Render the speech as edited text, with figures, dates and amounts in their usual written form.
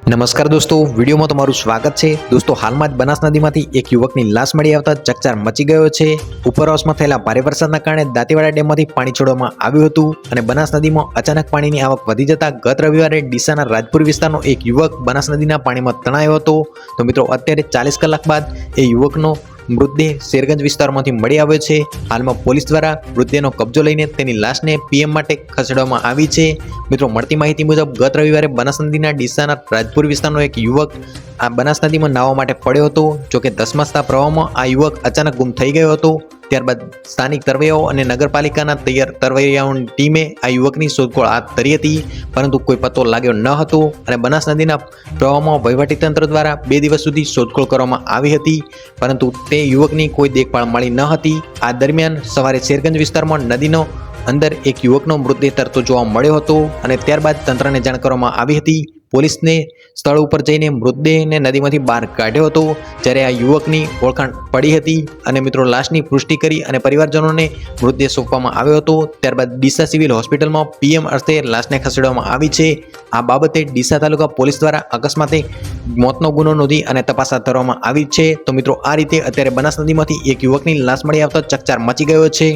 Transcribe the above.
નમસ્કાર દોસ્તો, વિડીયોમાં તમારું સ્વાગત છે। દોસ્તો, હાલમાં જ બનાસ નદીમાંથી એક યુવકની લાશ મળી આવતા ચકચાર મચી ગયો છે। ઉપરવાસમાં થયેલા ભારે વરસાદના કારણે દાંતીવાડા ડેમમાંથી પાણી છોડવામાં આવ્યું હતું અને બનાસ નદીમાં અચાનક પાણીની આવક વધી જતા ગત રવિવારે ડીસાના રાજપુર વિસ્તારનો એક યુવક બનાસ નદીના પાણીમાં તણાયો હતો। તો મિત્રો, અત્યારે 40 કલાક બાદ એ યુવકનો મૃતદેહ શેરગંજ વિસ્તારમાંથી મળી આવ્યો છે। હાલમાં પોલીસ દ્વારા મૃતદેહનો કબજો લઈને તેની લાશને પીએમ માટે ખસેડવામાં આવી છે। મિત્રો, મળતી માહિતી મુજબ ગત રવિવારે બનાસ નદીના ડીસાના રાજપુર વિસ્તારનો એક યુવક આ બનાસ નદીમાં નાહવા માટે પડ્યો હતો। જોકે ધસમસતા પ્રવાહમાં આ યુવક અચાનક ગુમ થઈ ગયો હતો। ત્યારબાદ સ્થાનિક તરવૈયાઓ અને નગરપાલિકાના તૈયાર તરવૈયાઓની ટીમે આ યુવકની શોધખોળ હાથ ધરી હતી, પરંતુ કોઈ પત્તો લાગ્યો ન હતો અને બનાસ નદીના પ્રવાહમાં વહીવટીતંત્ર દ્વારા 2 દિવસ સુધી શોધખોળ કરવામાં આવી હતી, પરંતુ તે યુવકની કોઈ દેખભાળ મળી ન હતી। આ દરમિયાન સવારે શેરગંજ વિસ્તારમાં નદીનો અંદર એક યુવકનો મૃતદેહ તરતો જોવા મળ્યો હતો અને ત્યારબાદ તંત્રને જાણ કરવામાં આવી હતી। પોલીસને સ્થળ ઉપર જઈને મૃતદેહને નદીમાંથી બહાર કાઢ્યો હતો, જ્યારે આ યુવકની ઓળખાણ પડી હતી અને મિત્રો લાશની પુષ્ટિ કરી અને પરિવારજનોને મૃતદેહ સોંપવામાં આવ્યો હતો। ત્યારબાદ ડીસા સિવિલ હોસ્પિટલમાં પીએમ અર્થે લાશને ખસેડવામાં આવી છે। આ બાબતે ડીસા તાલુકા પોલીસ દ્વારા અકસ્માતે મોતનો ગુનો નોંધી અને તપાસ હાથ ધરવામાં આવી છે। તો મિત્રો, આ રીતે અત્યારે બનાસ નદીમાંથી એક યુવકની લાશ મળી આવતા ચકચાર મચી ગયો છે।